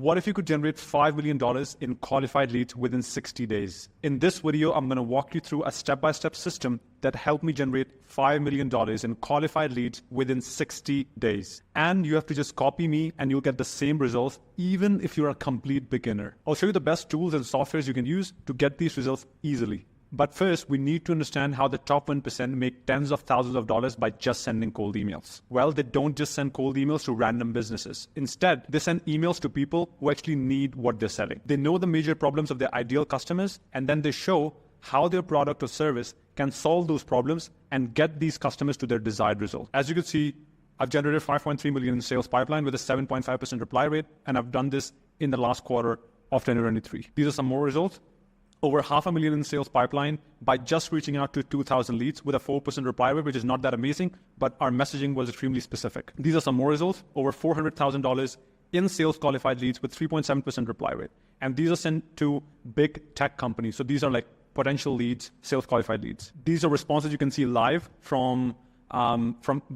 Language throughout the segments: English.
What if you could generate $5 million in qualified leads within 60 days? In this video, I'm going to walk you through a step-by-step system that helped me generate $5 million in qualified leads within 60 days. And you have to just copy me and you'll get the same results even if you're a complete beginner. I'll show you the best tools and softwares you can use to get these results easily. But first, we need to understand how the top 1% make tens of thousands of dollars by just sending cold emails. Well, they don't just send cold emails to random businesses. Instead, they send emails to people who actually need what they're selling. They know the major problems of their ideal customers, and then they show how their product or service can solve those problems and get these customers to their desired result. As you can see, I've generated 5.3 million in sales pipeline with a 7.5% reply rate, and I've done this in the last quarter of 2023. These are some more results. Over $500,000 in sales pipeline by just reaching out to 2,000 leads with a 4% reply rate, which is not that amazing, but our messaging was extremely specific. These are some more results. Over $400,000 in sales qualified leads with 3.7% reply rate. And these are sent to big tech companies. So these are like potential leads, sales qualified leads. These are responses you can see live from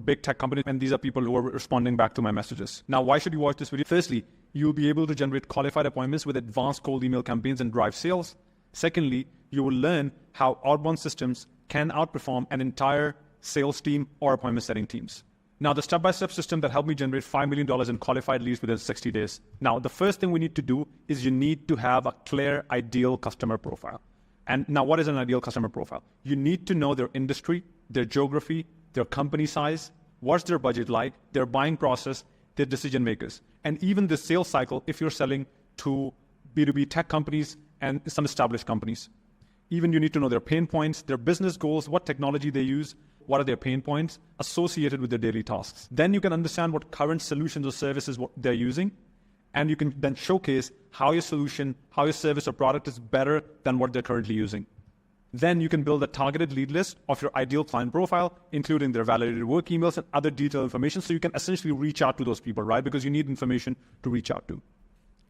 big tech companies, and these are people who are responding back to my messages. Now, why should you watch this video? Firstly, you'll be able to generate qualified appointments with advanced cold email campaigns and drive sales. Secondly, you will learn how outbound systems can outperform an entire sales team or appointment setting teams. Now, the step-by-step system that helped me generate $5 million in qualified leads within 60 days. Now, the first thing we need to do is you need to have a clear, ideal customer profile. And now, what is an ideal customer profile? You need to know their industry, their geography, their company size, what's their budget like, their buying process, their decision makers, and even the sales cycle if you're selling to B2B tech companies and some established companies. Even you need to know their pain points, their business goals, what technology they use, what are their pain points associated with their daily tasks. Then you can understand what current solutions or services they're using, and you can then showcase how your solution, how your service or product is better than what they're currently using. Then you can build a targeted lead list of your ideal client profile, including their validated work emails and other detailed information, so you can essentially reach out to those people, right? Because you need information to reach out to.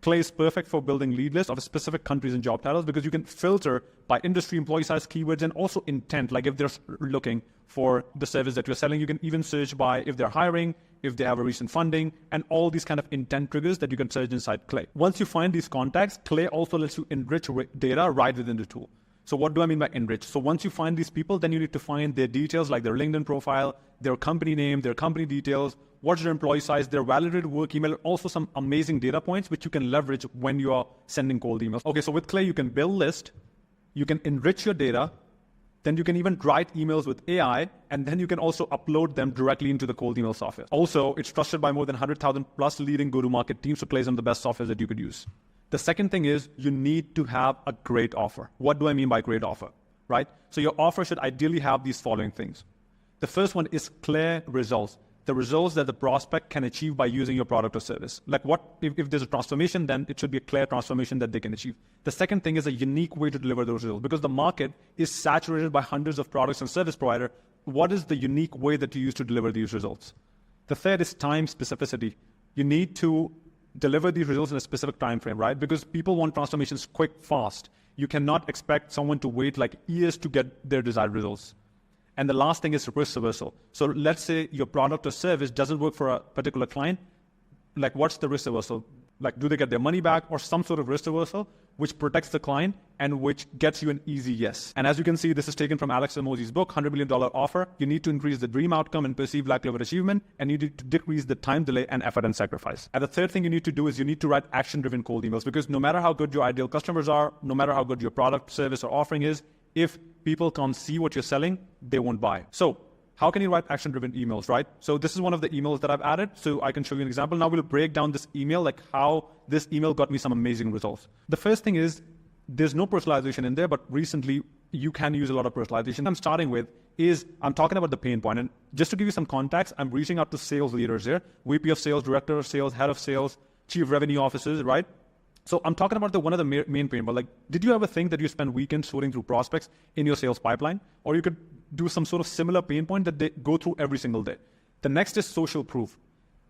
Clay is perfect for building lead lists of specific countries and job titles because you can filter by industry, employee size, keywords, and also intent. Like if they're looking for the service that you're selling, you can even search by if they're hiring, if they have a recent funding, and all these kind of intent triggers that you can search inside Clay. Once you find these contacts, Clay also lets you enrich data right within the tool. So what do I mean by enrich? So once you find these people, then you need to find their details like their LinkedIn profile, their company name, their company details, what's their employee size, their validated work email, also some amazing data points which you can leverage when you are sending cold emails. Okay, so with Clay, you can build list, you can enrich your data, then you can even write emails with AI, and then you can also upload them directly into the cold email software. Also, it's trusted by more than 100,000 plus leading go-to-market teams, so Clay is one of the best softwares that you could use. The second thing is you need to have a great offer. What do I mean by great offer, right? So your offer should ideally have these following things. The first one is clear results. The results that the prospect can achieve by using your product or service. Like what, if there's a transformation, then it should be a clear transformation that they can achieve. The second thing is a unique way to deliver those results because the market is saturated by hundreds of products and service providers. What is the unique way that you use to deliver these results? The third is time specificity. You need to deliver these results in a specific time frame, right? Because people want transformations quick, fast. You cannot expect someone to wait like years to get their desired results. And the last thing is risk reversal. So let's say your product or service doesn't work for a particular client. Like what's the risk reversal? Like do they get their money back or some sort of risk reversal which protects the client and which gets you an easy yes. And as you can see, this is taken from Alex Hormozi's book, $100 million offer. You need to increase the dream outcome and perceived likelihood of achievement, and you need to decrease the time delay and effort and sacrifice. And the third thing you need to do is you need to write action-driven cold emails because no matter how good your ideal customers are, no matter how good your product, service, or offering is, if people can't see what you're selling, they won't buy. So how can you write action-driven emails, right? So this is one of the emails that I've added. So I can show you an example. Now we'll break down this email, like how this email got me some amazing results. The first thing is there's no personalization in there, but recently you can use a lot of personalization. I'm starting with is I'm talking about the pain point. And just to give you some context, I'm reaching out to sales leaders here, VP of sales, director of sales, head of sales, chief revenue officers, right? So I'm talking about one of the main pain points. Like, did you ever think that you spend weekends sorting through prospects in your sales pipeline? Or you could do some sort of similar pain point that they go through every single day. The next is social proof.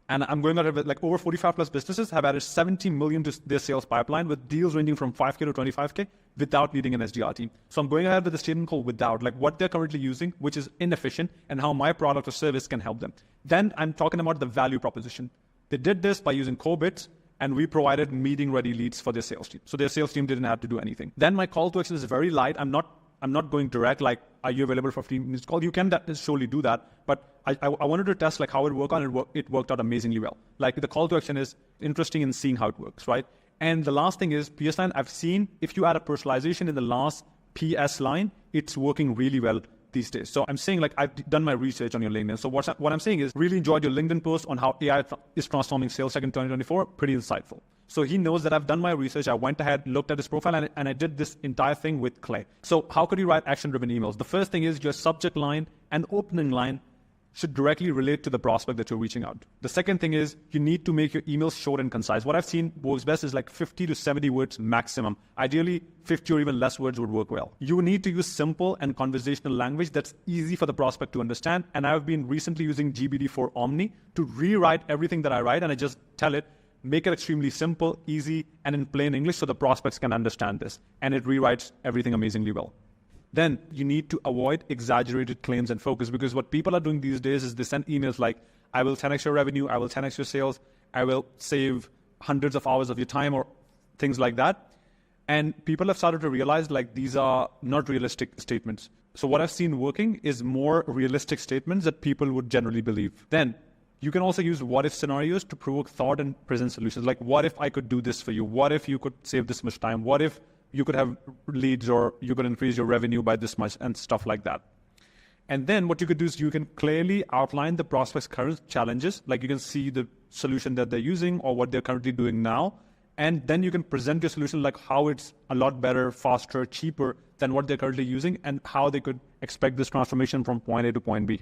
And I'm going out of like over 45 plus businesses have added 70 million to their sales pipeline with deals ranging from 5K to 25K without needing an SDR team. So I'm going ahead with a statement called without, like what they're currently using, which is inefficient, and how my product or service can help them. Then I'm talking about the value proposition. They did this by using Cobits, and we provided meeting-ready leads for their sales team. So their sales team didn't have to do anything. Then my call to action is very light. I'm not going direct, like, are you available for 15 minutes call? You can surely do that, but I wanted to test like how it worked out, and it worked out amazingly well. Like the call to action is interesting in seeing how it works, right? And the last thing is PS line. I've seen if you add a personalization in the last PS line, it's working really well these days. So I'm saying like I've done my research on your LinkedIn. So what I'm saying is really enjoyed your LinkedIn post on how AI is transforming sales tech in 2024. Pretty insightful. So he knows that I've done my research. I went ahead, looked at his profile, and I did this entire thing with Clay. So how could you write action-driven emails? The first thing is your subject line and opening line should directly relate to the prospect that you're reaching out. The second thing is you need to make your emails short and concise. What I've seen works best is like 50 to 70 words maximum. Ideally, 50 or even less words would work well. You need to use simple and conversational language that's easy for the prospect to understand. And I've been recently using GPT-4 Omni to rewrite everything that I write, and I just tell it, make it extremely simple, easy, and in plain English so the prospects can understand this. And it rewrites everything amazingly well. Then you need to avoid exaggerated claims and focus, because what people are doing these days is they send emails like, I will 10x your revenue, I will 10x your sales, I will save hundreds of hours of your time, or things like that. And people have started to realize like these are not realistic statements. So what I've seen working is more realistic statements that people would generally believe. Then you can also use what if scenarios to provoke thought and present solutions. Like, what if I could do this for you? What if you could save this much time? What if you could have leads, or you could increase your revenue by this much, and stuff like that. And then what you could do is you can clearly outline the prospect's current challenges. Like you can see the solution that they're using or what they're currently doing now. And then you can present your solution like how it's a lot better, faster, cheaper than what they're currently using, and how they could expect this transformation from point A to point B.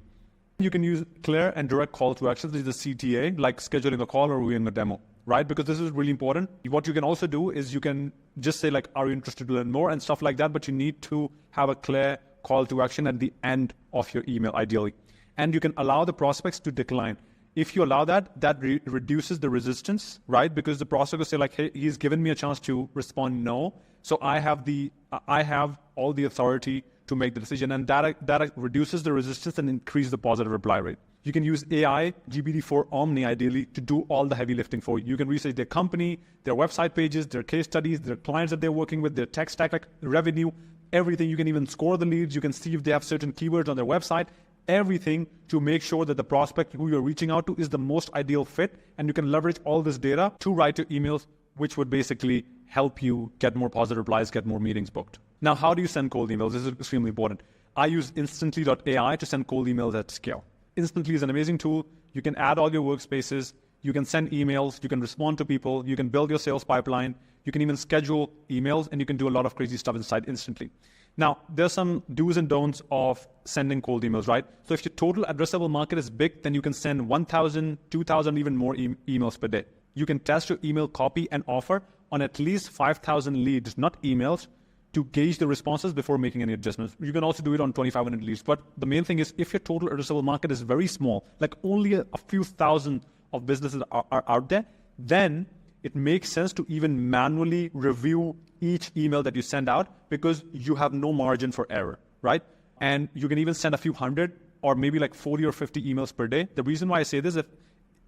You can use clear and direct call to actions. This is the CTA, like scheduling a call or reviewing a demo, right? Because this is really important. What you can also do is you can just say like, are you interested to learn more and stuff like that, but you need to have a clear call to action at the end of your email, ideally. And you can allow the prospects to decline. If you allow that, reduces the resistance, right? Because the prospect will say like, hey, he's given me a chance to respond no, so I have all the authority to make the decision, and that reduces the resistance and increases the positive reply rate. You can use AI, GPT-4 Omni, ideally, to do all the heavy lifting for you. You can research their company, their website pages, their case studies, their clients that they're working with, their tech stack, like revenue, everything. You can even score the leads. You can see if they have certain keywords on their website, everything to make sure that the prospect who you're reaching out to is the most ideal fit. And you can leverage all this data to write your emails, which would basically help you get more positive replies, get more meetings booked. Now, how do you send cold emails? This is extremely important. I use Instantly.ai to send cold emails at scale. Instantly is an amazing tool. You can add all your workspaces. You can send emails. You can respond to people. You can build your sales pipeline. You can even schedule emails, and you can do a lot of crazy stuff inside Instantly. Now, there's some do's and don'ts of sending cold emails, right? So if your total addressable market is big, then you can send 1,000, 2,000, even more emails per day. You can test your email copy and offer on at least 5,000 leads, not emails, to gauge the responses before making any adjustments. You can also do it on 2,500 leads. But the main thing is, if your total addressable market is very small, like only a few thousand of businesses are out there, then it makes sense to even manually review each email that you send out, because you have no margin for error, right? And you can even send a few hundred or maybe like 40 or 50 emails per day. The reason why I say this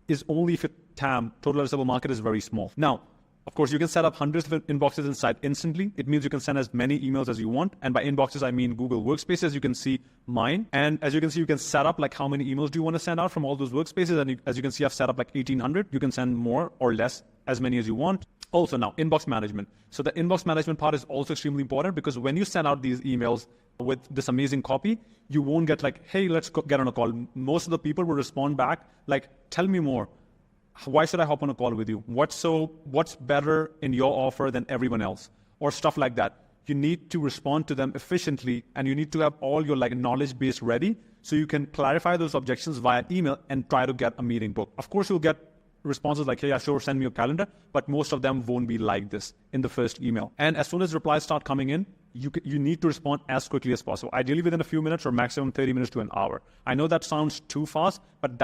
is only if your TAM, total addressable market, is very small. Now, of course, you can set up hundreds of inboxes inside Instantly. It means you can send as many emails as you want. And by inboxes, I mean Google Workspaces. You can see mine. And as you can see, you can set up like how many emails do you want to send out from all those workspaces. And as you can see, I've set up like 1,800. You can send more or less, as many as you want. Also now, inbox management. So the inbox management part is also extremely important, because when you send out these emails with this amazing copy, you won't get like, hey, let's get on a call. Most of the people will respond back like, tell me more. Why should I hop on a call with you? What's better in your offer than everyone else? Or stuff like that. You need to respond to them efficiently, and you need to have all your like knowledge base ready so you can clarify those objections via email and try to get a meeting booked. Of course, you'll get responses like, hey, yeah, sure, send me your calendar, but most of them won't be like this in the first email. And as soon as replies start coming in, you need to respond as quickly as possible, ideally within a few minutes or maximum 30 minutes to an hour. I know that sounds too fast, but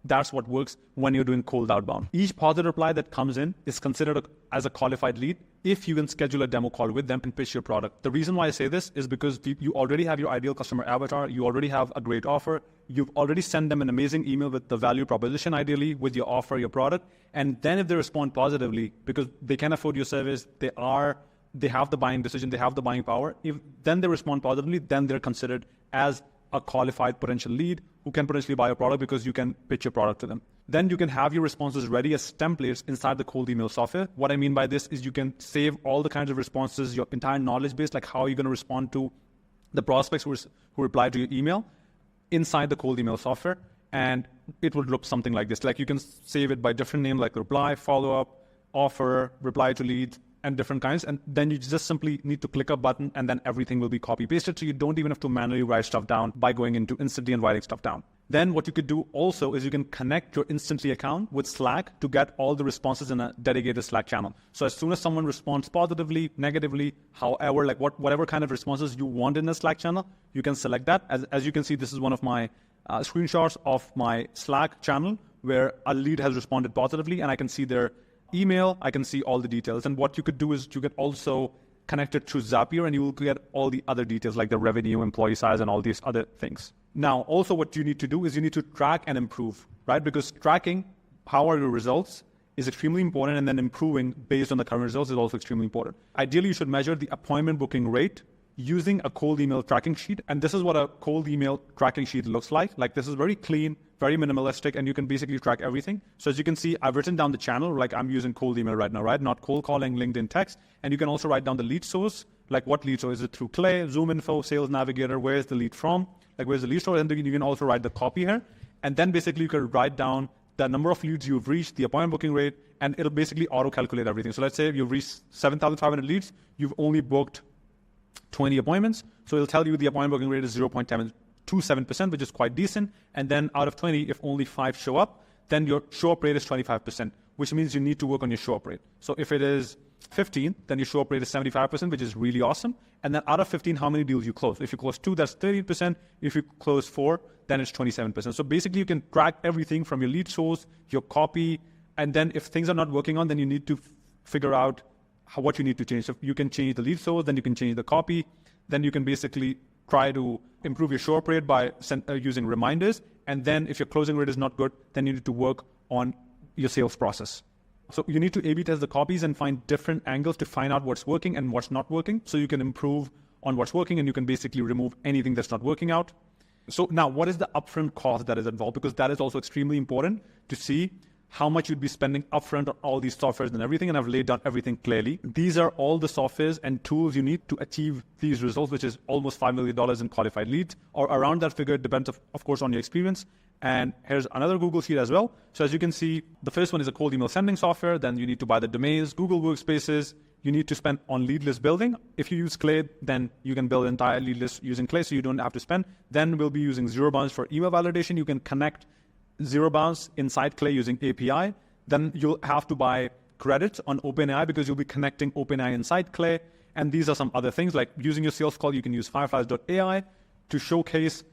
That's what works when you're doing cold outbound. Each positive reply that comes in is considered as a qualified lead if you can schedule a demo call with them and pitch your product. The reason why I say this is because you already have your ideal customer avatar, you already have a great offer, you've already sent them an amazing email with the value proposition, ideally, with your offer, your product, and then if they respond positively, because they can afford your service, they have the buying decision, they have the buying power, if then they respond positively, then they're considered as a qualified potential lead who can potentially buy a product because you can pitch your product to them. Then you can have your responses ready as templates inside the cold email software. What I mean by this is you can save all the kinds of responses, your entire knowledge base, like how you're going to respond to the prospects who reply to your email inside the cold email software. And it will look something like this. Like you can save it by different names like reply, follow-up, offer, reply to lead, and different kinds. And then you just simply need to click a button and then everything will be copy pasted. So you don't even have to manually write stuff down by going into Instantly and writing stuff down. Then what you could do also is you can connect your Instantly account with Slack to get all the responses in a dedicated Slack channel. So as soon as someone responds positively, negatively, however, like whatever kind of responses you want in a Slack channel, you can select that. As you can see, this is one of my screenshots of my Slack channel where a lead has responded positively and I can see their email, I can see all the details. And what you could do is you could also connect it through Zapier and you will get all the other details like the revenue, employee size, and all these other things. Now, also what you need to do is you need to track and improve, right? Because tracking how are your results is extremely important, and then improving based on the current results is also extremely important. Ideally, you should measure the appointment booking rate using a cold email tracking sheet. And this is what a cold email tracking sheet looks like. Like this is very clean, very minimalistic, and you can basically track everything. So as you can see, I've written down the channel, like I'm using cold email right now, right? Not cold calling, LinkedIn text. And you can also write down the lead source, like what lead source? Is it through Clay, ZoomInfo, Sales Navigator? Where is the lead from? Like where's the lead source? And then you can also write the copy here. And then basically you can write down the number of leads you've reached, the appointment booking rate, and it'll basically auto-calculate everything. So let's say you've reached 7,500 leads, you've only booked 20 appointments. So it'll tell you the appointment booking rate is 0.27%, which is quite decent. And then out of 20, if only 5 show up, then your show-up rate is 25%, which means you need to work on your show-up rate. So if it is 15, then your show-up rate is 75%, which is really awesome. And then out of 15, how many deals you close? If you close 2, that's 30%. If you close 4, then it's 27%. So basically, you can track everything from your lead source, your copy, and then if things are not working on, then you need to figure out what you need to change. So you can change the lead source, then you can change the copy, then you can basically try to improve your show-up rate by using reminders. And then if your closing rate is not good, then you need to work on your sales process. So you need to A/B test the copies and find different angles to find out what's working and what's not working. So you can improve on what's working and you can basically remove anything that's not working out. So now what is the upfront cost that is involved? Because that is also extremely important to see how much you'd be spending upfront on all these softwares and everything. And I've laid down everything clearly. These are all the softwares and tools you need to achieve these results, which is almost $5 million in qualified leads, or around that figure. It depends, of course, on your experience. And here's another Google Sheet as well. So as you can see, the first one is a cold email sending software. Then you need to buy the domains, Google Workspaces. You need to spend on lead list building. If you use Clay, then you can build an entire lead list using Clay, so you don't have to spend. Then we'll be using Zero Bounce for email validation. You can connect Zero Bounce inside Clay using API. Then you'll have to buy credits on OpenAI because you'll be connecting OpenAI inside Clay. And these are some other things like using your sales call. You can use Fireflies.ai to showcase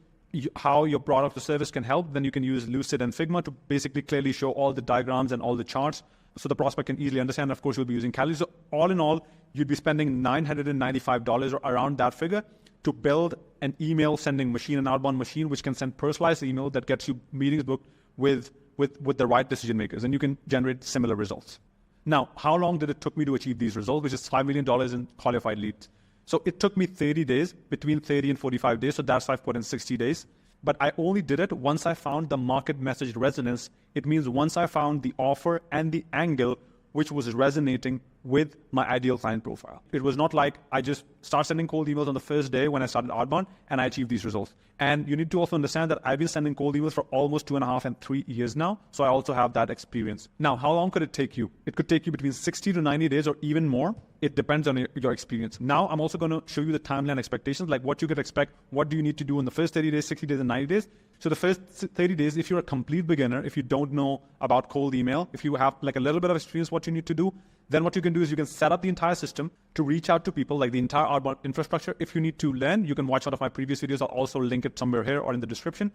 how your product or service can help. Then you can use Lucid and Figma to basically clearly show all the diagrams and all the charts so the prospect can easily understand. Of course, you'll be using Calendly. So all in all, you'd be spending $995 or around that figure to build an email sending machine, an outbound machine, which can send personalized email that gets you meetings booked with the right decision makers, and you can generate similar results. Now, how long did it took me to achieve these results, which is $5 million in qualified leads? So it took me 30 days, between 30 and 45 days. So that's why I've put in 60 days. But I only did it once I found the market message resonance. It means once I found the offer and the angle which was resonating with my ideal client profile. It was not like I just start sending cold emails on the first day when I started outbound and I achieved these results. And you need to also understand that I've been sending cold emails for almost 2.5 and 3 years now. So I also have that experience. Now, how long could it take you? It could take you between 60 to 90 days or even more. It depends on your experience. Now, I'm also going to show you the timeline expectations, like what you could expect. What do you need to do in the first 30 days, 60 days, and 90 days? So the first 30 days, if you're a complete beginner, if you don't know about cold email, if you have like a little bit of experience, what you need to do, then what you can do is you can set up the entire system to reach out to people, like the entire outbound infrastructure. If you need to learn, you can watch one of my previous videos. I'll also link it somewhere here or in the description.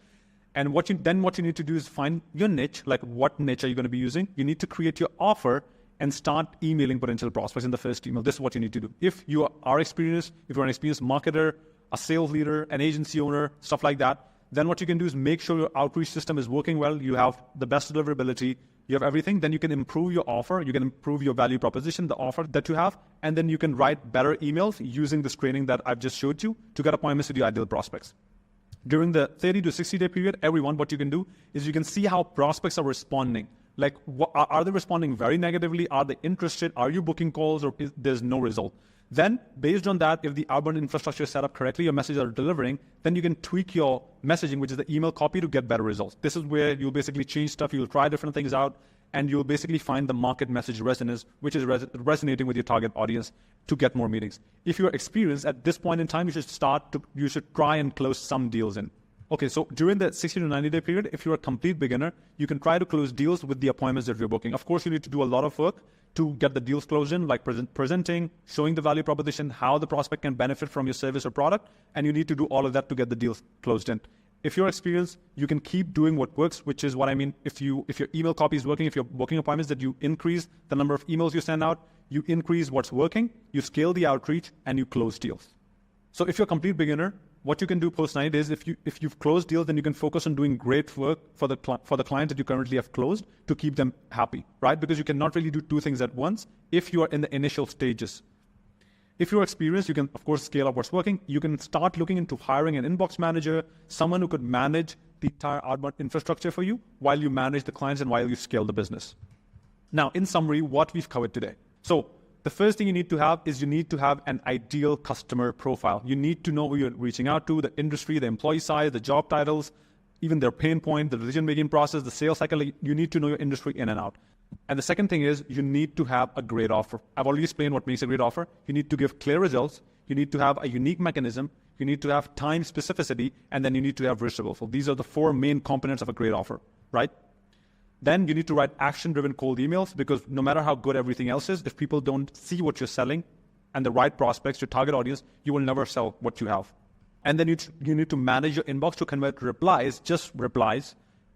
And what you need to do is find your niche, like what niche are you going to be using? You need to create your offer and start emailing potential prospects in the first email. This is what you need to do. If you are experienced, if you're an experienced marketer, a sales leader, an agency owner, stuff like that, then what you can do is make sure your outreach system is working well. You have the best deliverability. You have everything. Then you can improve your offer. You can improve your value proposition, the offer that you have. And then you can write better emails using this training that I've just showed you to get appointments with your ideal prospects. During the 30 to 60 day period, what you can do is you can see how prospects are responding. Like, are they responding very negatively? Are they interested? Are you booking calls, or there's no result? Then, based on that, if the outbound infrastructure is set up correctly, your messages are delivering, then you can tweak your messaging, which is the email copy, to get better results. This is where you'll basically change stuff, you'll try different things out, and you'll basically find the market message resonance, which is resonating with your target audience to get more meetings. If you're experienced at this point in time, you should try and close some deals in. Okay, so during the 60 to 90 day period, if you're a complete beginner, you can try to close deals with the appointments that you're booking. Of course, you need to do a lot of work to get the deals closed in, like presenting, showing the value proposition, how the prospect can benefit from your service or product, and you need to do all of that to get the deals closed in. If you're experienced, you can keep doing what works, which is what I mean. If your email copy is working, if you're booking appointments, that you increase the number of emails you send out, you increase what's working, you scale the outreach, and you close deals. So if you're a complete beginner, what you can do post 90 days, if you've closed deals, then you can focus on doing great work for the clients that you currently have closed to keep them happy, right? Because you cannot really do two things at once if you are in the initial stages. If you're experienced, you can, of course, scale up what's working. You can start looking into hiring an inbox manager, someone who could manage the entire outbound infrastructure for you while you manage the clients and while you scale the business. Now, in summary, what we've covered today. So the first thing you need to have is you need to have an ideal customer profile. You need to know who you're reaching out to, the industry, the employee size, the job titles, even their pain point, the decision-making process, the sales cycle. You need to know your industry in and out. And the second thing is you need to have a great offer. I've already explained what makes a great offer. You need to give clear results. You need to have a unique mechanism. You need to have time specificity, and then you need to have risk reversal. These are the four main components of a great offer, right? Then you need to write action-driven cold emails, because no matter how good everything else is, if people don't see what you're selling and the right prospects, your target audience, you will never sell what you have. And then you need to manage your inbox to convert replies, just replies,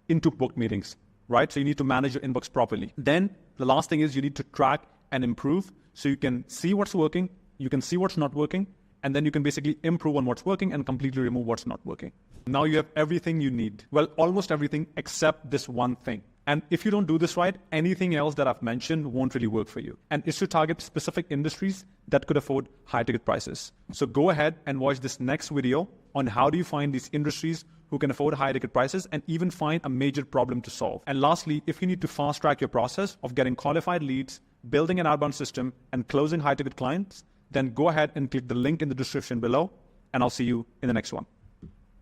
into booked meetings, right? So you need to manage your inbox properly. Then the last thing is you need to track and improve so you can see what's working, you can see what's not working, and then you can basically improve on what's working and completely remove what's not working. Now you have everything you need. Well, almost everything except this one thing. And if you don't do this right, anything else that I've mentioned won't really work for you. And it's to target specific industries that could afford high ticket prices. So go ahead and watch this next video on how do you find these industries who can afford high ticket prices and even find a major problem to solve. And lastly, if you need to fast track your process of getting qualified leads, building an outbound system, and closing high ticket clients, then go ahead and click the link in the description below, and I'll see you in the next one.